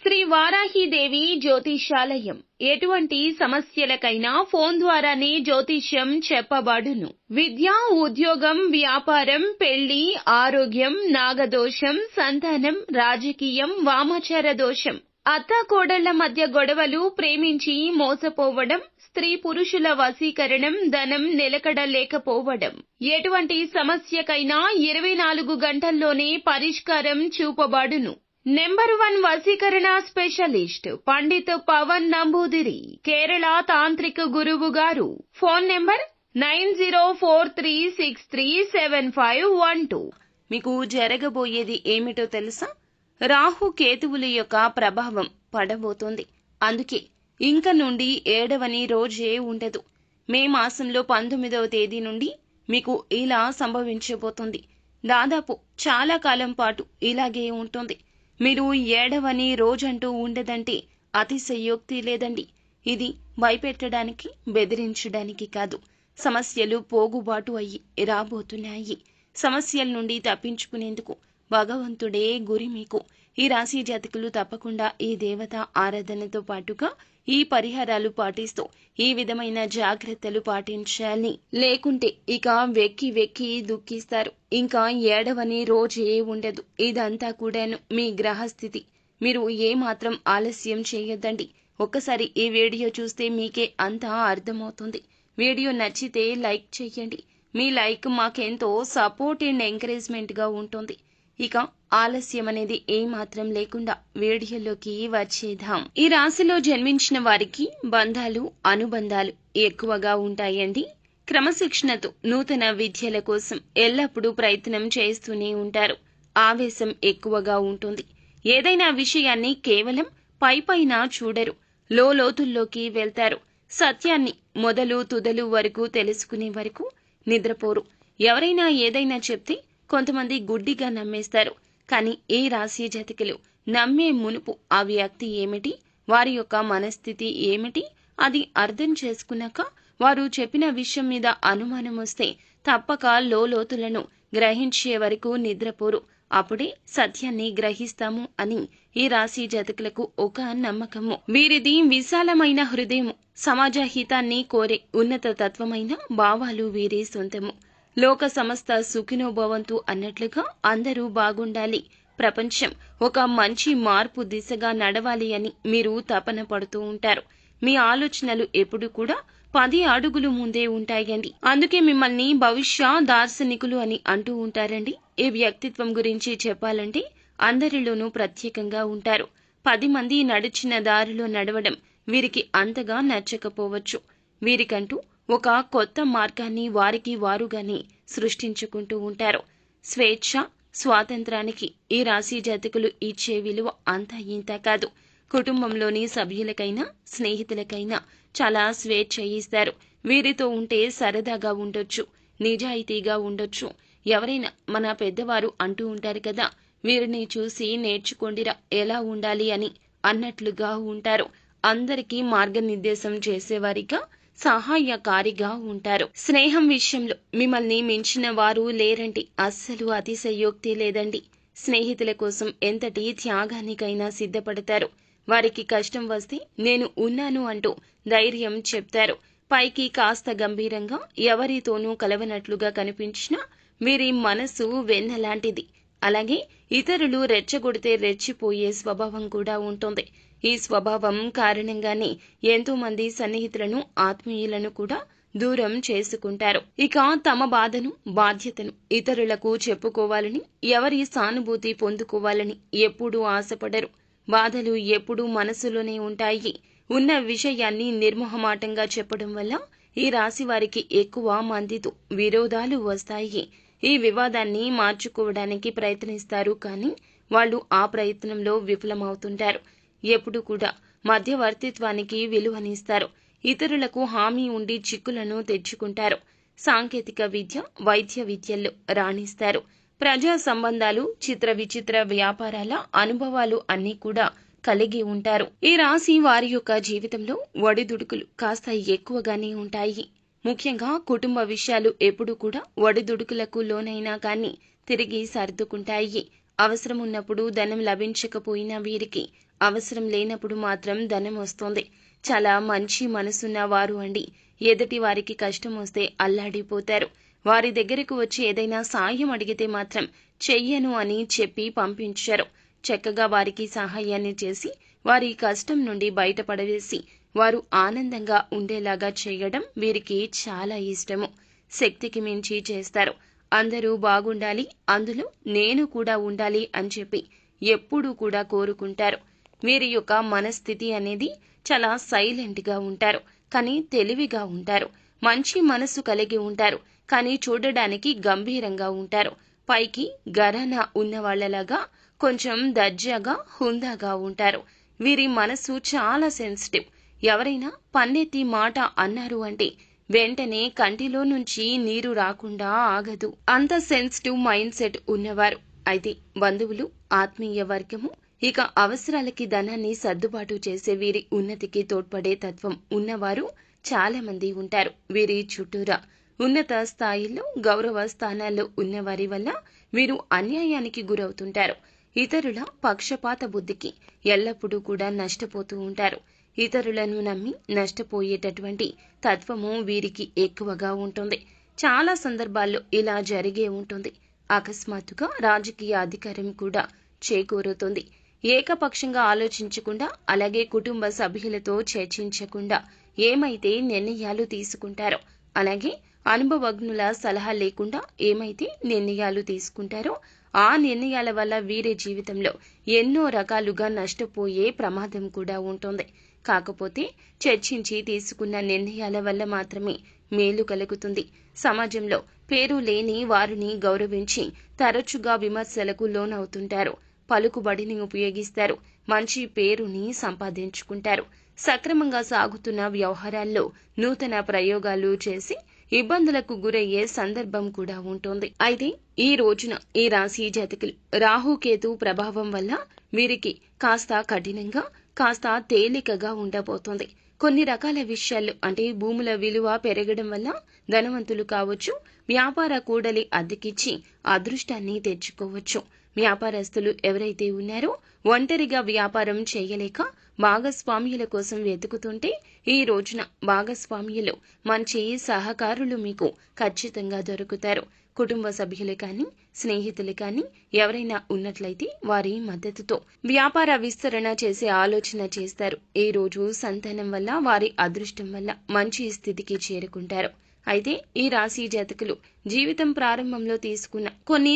శ్రీ వారాహిదేవి జ్యోతిషాలయం ఎటువంటి సమస్యలకైనా ఫోన్ ద్వారానే జ్యోతిష్యం చెప్పబడును. విద్య, ఉద్యోగం, వ్యాపారం, పెళ్లి, ఆరోగ్యం, నాగదోషం, సంతానం, రాజకీయం, వామాచార దోషం, అత్తాకోడళ్ల మధ్య గొడవలు, ప్రేమించి మోసపోవడం, స్త్రీ పురుషుల వశీకరణం, ధనం నిలకడ లేకపోవడం, ఎటువంటి సమస్యకైనా 24 గంటల్లోనే పరిష్కారం చూపబడును. నెంబర్ 1 వశీకరణ స్పెషలిస్ట్ పండిత్ పవన్ నంబూదిరి, కేరళ తాంత్రిక గురువు గారు. Phone number 9043637512. మీకు జరగబోయేది ఏమిటో తెలుసా? రాహు కేతువుల యొక్క ప్రభావం పడబోతోంది. అందుకే ఇంక నుండి 7వ రోజే ఉండదు. మే మాసంలో 19వ తేదీ నుండి మీకు ఇలా సంభవించబోతుంది. దాదాపు చాలా కాలం పాటు ఇలాగే ఉంటుంది. మీరు 7వ రోజంటూ ఉండదంటే అతిశయోక్తి లేదండి. ఇది భయపెట్టడానికి, బెదిరించడానికి కాదు. సమస్యలు పోగుబాటు అయ్యి రాబోతున్నాయి. సమస్యల నుండి తప్పించుకునేందుకు భగవంతుడే గురి మీకు. ఈ రాశి జాతకులు తప్పకుండా ఈ దేవత ఆరాధనతో పాటుగా ఈ పరిహారాలు పాటిస్తూ ఈ విధమైన జాగ్రత్తలు పాటించాలి. లేకుంటే ఇక వెక్కి వెక్కి దుఃఖిస్తారు. ఇంకా 7వ రోజే ఉండదు. ఇదంతా కూడాను మీ గ్రహస్థితి. మీరు ఏమాత్రం ఆలస్యం చేయొద్దండి. ఒక్కసారి ఈ వీడియో చూస్తే మీకే అంతా అర్థమవుతుంది. వీడియో నచ్చితే లైక్ చేయండి. మీ లైక్ మాకెంతో సపోర్ట్ అండ్ ఎంకరేజ్మెంట్ గా ఉంటుంది. ఇక ఆలస్యం అనేది ఏమాత్రం లేకుండా వీడియోలోకి వచ్చేద్దాం. ఈ రాశిలో జన్మించిన వారికి బంధాలు, అనుబంధాలు ఎక్కువగా ఉంటాయండి. క్రమశిక్షణతో నూతన విద్యల కోసం ఎల్లప్పుడూ ప్రయత్నం చేస్తూనే ఉంటారు. ఆవేశం ఎక్కువగా ఉంటుంది. ఏదైనా విషయాన్ని కేవలం పైపైన చూడరు, లోతుల్లోకి వెళ్తారు. సత్యాన్ని మొదలు తుదలు వరకు తెలుసుకునే వరకు నిద్రపోరు. ఎవరైనా ఏదైనా చెప్తే కొంతమంది గుడ్డిగా నమ్మేస్తారు. కానీ ఈ రాశి జాతకులు నమ్మే మునుపు ఆ వ్యక్తి ఏమిటి, వారి యొక్క మనస్థితి ఏమిటి, అది అర్థం చేసుకున్నాక వారు చెప్పిన విషయం మీద అనుమానం వస్తే తప్పక లోతులను గ్రహించే వరకు నిద్రపోరు. అప్పుడే సత్యాన్ని గ్రహిస్తాము అని ఈ రాశి జాతకులకు ఒక నమ్మకము. వీరిది విశాలమైన హృదయము, సమాజ హితాన్ని కోరే ఉన్నత తత్వమైన భావాలు వీరి సొంతము. లోక సమస్త సుఖినోభవంతు అన్నట్లుగా అందరూ బాగుండాలి, ప్రపంచం ఒక మంచి మార్పు దిశగా నడవాలి అని మీరు తపన పడుతూ ఉంటారు. మీ ఆలోచనలు ఎప్పుడు కూడా 10 అడుగులు ముందే ఉంటాయండి. అందుకే మిమ్మల్ని భవిష్య దార్శనికులు అని అంటూ ఉంటారండి. ఈ వ్యక్తిత్వం గురించి చెప్పాలంటే అందరిలోనూ ప్రత్యేకంగా ఉంటారు. 10 మంది నడిచిన దారిలో నడవడం వీరికి అంతగా నచ్చకపోవచ్చు. వీరికంటూ ఒక కొత్త మార్గాన్ని వారికి వారుగానే సృష్టించుకుంటూ ఉంటారు. స్వేచ్ఛ, స్వాతంత్రానికి ఈ రాశి జాతకులు ఇచ్చే విలువ అంతా ఇంత కాదు. కుటుంబంలోని సభ్యులకైనా, స్నేహితులకైనా చాలా స్వేచ్ఛ ఇస్తారు. వీరితో ఉంటే సరదాగా ఉండొచ్చు, నిజాయితీగా ఉండొచ్చు. ఎవరైనా మన పెద్దవారు అంటూ ఉంటారు కదా, వీరిని చూసి నేర్చుకోండిరా ఎలా ఉండాలి అని అన్నట్లుగా ఉంటారు. అందరికీ మార్గనిర్దేశం చేసేవారిగా, సహాయకారిగా ఉంటారు. స్నేహం విషయంలో మిమ్మల్ని మించిన వారు లేరంటే అస్సలు అతిశయోక్తి లేదండి. స్నేహితుల కోసం ఎంతటి త్యాగానికైనా సిద్ధపడతారు. వారికి కష్టం వస్తే నేను ఉన్నాను అంటూ ధైర్యం చెప్తారు. పైకి కాస్త గంభీరంగా, ఎవరితోనూ కలవనట్లుగా కనిపించినా వీరి మనసు వెన్నలాంటిది. అలాగే ఇతరులు రెచ్చగొడితే రెచ్చిపోయే స్వభావం కూడా ఉంటుంది. ఈ స్వభావం కారణంగానే ఎంతో మంది సన్నిహితులను, ఆత్మీయులను కూడా దూరం చేసుకుంటారు. ఇక తమ బాధను, బాధ్యతను ఇతరులకు చెప్పుకోవాలని, ఎవరి సానుభూతి పొందుకోవాలని ఎప్పుడూ ఆశపడరు. బాధలు ఎప్పుడూ మనసులోనే ఉంటాయి. ఉన్న విషయాన్ని నిర్మోహమాటంగా చెప్పడం వల్ల ఈ రాశి వారికి ఎక్కువ మందితో విరోధాలు వస్తాయి. ఈ వివాదాన్ని మార్చుకోవడానికి ప్రయత్నిస్తారు, కానీ వాళ్ళు ఆ ప్రయత్నంలో విఫలమవుతుంటారు. ఎప్పుడు కూడా మధ్యవర్తిత్వానికి విలువనిస్తారు. ఇతరులకు హామీ ఉండి చిక్కులను తెచ్చుకుంటారు. సాంకేతిక విద్య, వైద్య విద్యల్లో రాణిస్తారు. ప్రజా సంబంధాలు, చిత్ర విచిత్ర వ్యాపారాల అనుభవాలు అన్నీ కూడా కలిగి ఉంటారు. ఈ రాశి వారి యొక్క జీవితంలో ఒడిదుడుకులు కాస్త ఎక్కువగానే ఉంటాయి. ముఖ్యంగా కుటుంబ విషయాలు ఎప్పుడు కూడా ఒడిదుడుకులకు లోనైనా కానీ తిరిగి సర్దుకుంటాయి. అవసరం ఉన్నప్పుడు ధనం లభించకపోయినా వీరికి అవసరం లేనప్పుడు మాత్రం ధనం వస్తుంది. చాలా మంచి మనసున్న వారు అండి. ఎదుటి వారికి కష్టం వస్తే అల్లాడిపోతారు. వారి దగ్గరకు వచ్చి ఏదైనా సాయం అడిగితే మాత్రం చెయ్యను అని చెప్పి పంపించారు. చక్కగా వారికి సహాయాన్ని చేసి వారి కష్టం నుండి బయటపడవేసి వారు ఆనందంగా ఉండేలాగా చేయడం వీరికి చాలా ఇష్టము. శక్తికి మించి చేస్తారు. అందరూ బాగుండాలి, అందులో నేను కూడా ఉండాలి అని చెప్పి ఎప్పుడూ కూడా కోరుకుంటారు. వీరి యొక్క మనస్థితి అనేది చాలా సైలెంట్గా ఉంటారు, కానీ తెలివిగా ఉంటారు. మంచి మనసు కలిగి ఉంటారు, కానీ చూడడానికి గంభీరంగా ఉంటారు. పైకి గరానా ఉన్నవాళ్లలాగా కొంచెం దర్జాగా హుందాగా ఉంటారు. వీరి మనసు చాలా సెన్సిటివ్. ఎవరైనా పన్నెత్తి మాట అన్నారు అంటే వెంటనే కంటిలో నుంచి నీరు రాకుండా ఆగదు. అంత సెన్సిటివ్ మైండ్ సెట్ ఉన్నవారు. అయితే బంధువులు, ఆత్మీయ వర్గము, ఇక అవసరాలకి ధనాన్ని సర్దుబాటు చేసే వీరి ఉన్నతికి తోడ్పడే తత్వం ఉన్నవారు చాలా మంది ఉంటారు. వీరి చుట్టూరా ఉన్నత స్థాయిల్లో గౌరవ స్థానాల్లో ఉన్నవారి వల్ల వీరు అన్యాయానికి గురవుతుంటారు. ఇతరుల పక్షపాత బుద్ధికి ఎల్లప్పుడూ కూడా నష్టపోతూ ఉంటారు. ఇతరులను నమ్మి నష్టపోయేటటువంటి తత్వము వీరికి ఎక్కువగా ఉంటుంది. చాలా సందర్భాల్లో ఇలా జరిగే ఉంటుంది. అకస్మాత్తుగా రాజకీయ అధికారం కూడా చేకూరుతుంది. ఏకపక్షంగా ఆలోచించకుండా, అలాగే కుటుంబ సభ్యులతో చర్చించకుండా ఏమైతే నిర్ణయాలు తీసుకుంటారో, అలాగే అనుభవజ్ఞుల సలహా లేకుండా ఏమైతే నిర్ణయాలు తీసుకుంటారో ఆ నిర్ణయాల వల్ల వీరి జీవితంలో ఎన్నో రకాలుగా నష్టపోయే ప్రమాదం కూడా ఉంటుంది. కాకపోతే చర్చించి తీసుకున్న నిర్ణయాల వల్ల మాత్రమే మేలు కలుగుతుంది. సమాజంలో పేరు లేని వారిని గౌరవించి తరచుగా విమర్శలకు లోనవుతుంటారు. పలుకుబడిని ఉపయోగిస్తారు. మంచి పేరుని సంపాదించుకుంటారు. సక్రమంగా సాగుతున్న వ్యవహారాల్లో నూతన ప్రయోగాలు చేసి ఇబ్బందులకు గురయ్యే సందర్భం కూడా ఉంటుంది. అయితే ఈ రోజున ఈ రాశి జాతకులు రాహుకేతు ప్రభావం వల్ల వీరికి కాస్త కఠినంగా, కాస్త తేలికగా ఉండబోతోంది. కొన్ని రకాల విషయాల్లో అంటే భూముల విలువ పెరగడం వల్ల ధనవంతులు కావచ్చు, వ్యాపార కూడలి అద్దెకిచ్చి అదృష్టాన్ని తెచ్చుకోవచ్చు. వ్యాపారస్తులు ఎవరైతే ఉన్నారో ఒంటరిగా వ్యాపారం చేయలేక భాగస్వామ్యుల కోసం వెతుకుతుంటే ఈ రోజున భాగస్వామ్యులు మంచి సహకారులు మీకు ఖచ్చితంగా దొరుకుతారు. కుటుంబ సభ్యులు కానీ, స్నేహితులు కానీ ఎవరైనా ఉన్నట్లయితే వారి మద్దతుతో వ్యాపార విస్తరణ చేసే ఆలోచన చేస్తారు. ఈ రోజు సంతానం వల్ల, వారి అదృష్టం వల్ల మంచి స్థితికి చేరుకుంటారు. అయితే ఈ రాశి జాతకులు జీవితం ప్రారంభంలో తీసుకున్న కొన్ని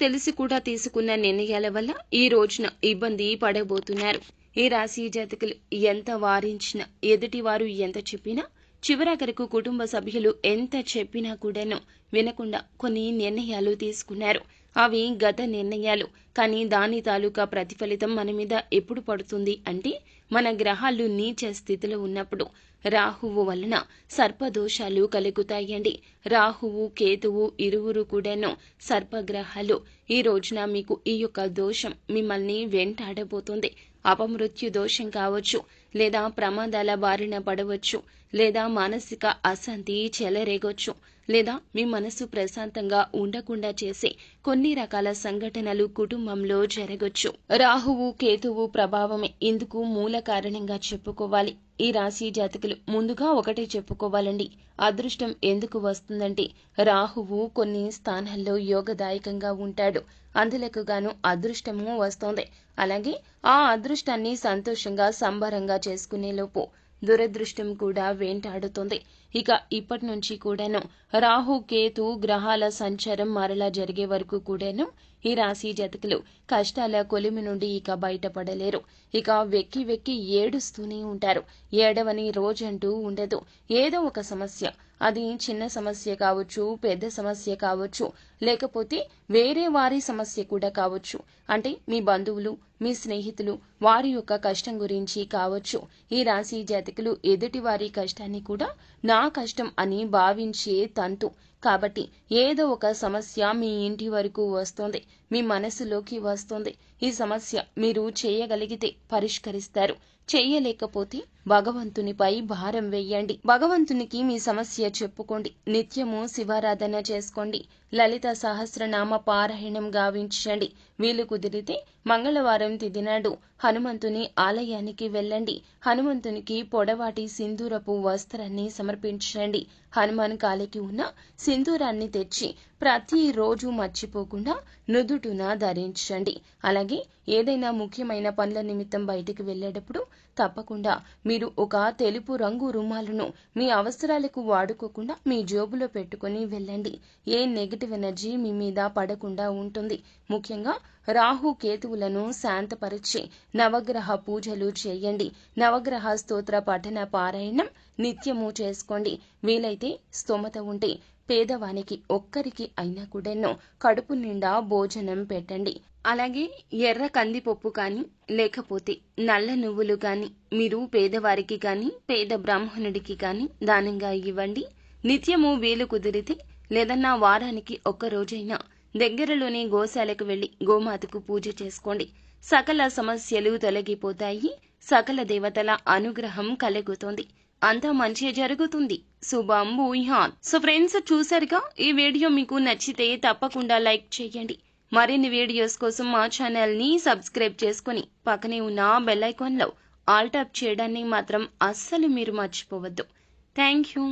తెలిసి కూడా తీసుకున్న నిర్ణయాల వల్ల ఈ రోజున ఇబ్బంది పడబోతున్నారు. ఈ రాశి జాతకులు ఎంత వారించినా, ఎదుటివారు ఎంత చెప్పినా, చివరాఖరకు కుటుంబ సభ్యులు ఎంత చెప్పినా కూడాను వినకుండా కొన్ని నిర్ణయాలు తీసుకున్నారు. అవి గత నిర్ణయాలు, కానీ దాని తాలూకా ప్రతిఫలితం మన మీద ఎప్పుడు పడుతుంది అంటే మన గ్రహాలు నీచ స్థితిలో ఉన్నప్పుడు. రాహువు వలన సర్పదోషాలు కలుగుతాయండి. రాహువు, కేతువు ఇరువురు కూడాను సర్పగ్రహాలు. ఈ రోజున మీకు ఈ యొక్క దోషం మిమ్మల్ని వెంటాడబోతుంది. అపమృత్యు దోషం కావచ్చు, లేదా ప్రమాదాల బారిన పడవచ్చు, లేదా మానసిక అశాంతి చెలరేగొచ్చు, లేదా మీ మనసు ప్రశాంతంగా ఉండకుండా చేసే కొన్ని రకాల సంఘటనలు కుటుంబంలో జరగొచ్చు. రాహువు, కేతువు ప్రభావమే ఇందుకు మూల కారణంగా చెప్పుకోవాలి. ఈ రాశి జాతకులు ముందుగా ఒకటే చెప్పుకోవాలండి. అదృష్టం ఎందుకు వస్తుందంటే రాహువు కొన్ని స్థానాల్లో యోగదాయకంగా ఉంటాడు. అందులకు గాను అదృష్టము వస్తోంది. అలాగే ఆ అదృష్టాన్ని సంతోషంగా, సంబరంగా చేసుకునే లోపు దురదృష్టం కూడా వెంటాడుతుంది. ఇక ఇప్పటి నుంచి కూడాను రాహు, కేతు గ్రహాల సంచారం మరలా జరిగే వరకు కూడాను ఈ రాశి జాతకులు కష్టాల కొలిమి నుండి ఇక బయటపడలేరు. ఇక వెక్కి వెక్కి ఏడుస్తూనే ఉంటారు. ఏడవని రోజంటూ ఉండదు. ఏదో ఒక సమస్య, అది చిన్న సమస్య కావచ్చు, పెద్ద సమస్య కావచ్చు, లేకపోతే వేరే వారి సమస్య కూడా కావచ్చు. అంటే మీ బంధువులు, మీ స్నేహితులు వారి యొక్క కష్టం గురించి కావచ్చు. ఈ రాశి జాతకులు ఎదుటి వారి కష్టాన్ని కూడా నా కష్టం అని భావించే తంతు. కాబట్టి ఏదో ఒక సమస్య మీ ఇంటి వరకు వస్తోంది. మీ మనసులోకి వస్తుంది. ఈ సమస్య మీరు చేయగలిగితే పరిష్కరిస్తారు. చెయ్యలేకపోతే భగవంతునిపై భారం వేయండి. భగవంతునికి మీ సమస్య చెప్పుకోండి. నిత్యము శివారాధన చేసుకోండి. లలిత సహస్రనామ పారాయణం గావించండి. వీలు కుదిరితే మంగళవారం తిథి నాడు హనుమంతుని ఆలయానికి వెళ్ళండి. హనుమంతునికి పొడవాటి సింధూరపు వస్త్రాన్ని సమర్పించండి. హనుమాన్ కాలికి ఉన్న సింధూరాన్ని తెచ్చి ప్రతిరోజు మర్చిపోకుండా నుదుటున ధరించండి. అలాగే ఏదైనా ముఖ్యమైన పనుల నిమిత్తం బయటికి వెళ్ళేటప్పుడు తప్పకుండా మీరు ఒక తెలుపు రంగు రుమాలును మీ అవసరాలకు వాడుకోకుండా మీ జేబులో పెట్టుకుని వెళ్ళండి. ఏ నెగటివ్ ఎనర్జీ మీ మీద పడకుండా ఉంటుంది. ముఖ్యంగా రాహు కేతువులను శాంతపరిచి నవగ్రహ పూజలు చేయండి. నవగ్రహ స్తోత్ర పఠన పారాయణం నిత్యము చేసుకోండి. వీలైతే స్తోమత ఉంటే పేదవానికి ఒక్కరికి అయినా కూడాను కడుపు నిండా భోజనం పెట్టండి. అలాగే ఎర్ర కందిపప్పు కానీ లేకపోతే నల్ల నువ్వులు కానీ మీరు పేదవారికి కానీ పేద బ్రాహ్మణుడికి కానీ దానంగా ఇవ్వండి. నిత్యము వీలు కుదిరితే లేదన్నా వారానికి ఒక్క రోజైనా దగ్గరలోని గోశాలకు వెళ్లి గోమాతకు పూజ చేసుకోండి. సకల సమస్యలు తొలగిపోతాయి. సకల దేవతల అనుగ్రహం కలుగుతుంది. అంతా మంచి జరుగుతుంది. శుభం భూయాత్. సో ఫ్రెండ్స్, చూసారుగా, ఈ వీడియో మీకు నచ్చితే తప్పకుండా లైక్ చేయండి. మరిన్ని వీడియోస్ కోసం మా ఛానల్ ని సబ్స్క్రైబ్ చేసుకుని పక్కనే ఉన్న బెల్ ఐకాన్ లో ఆల్ టాప్ చేయడాన్ని మాత్రం అస్సలు మీరు మర్చిపోవద్దు. Thank you.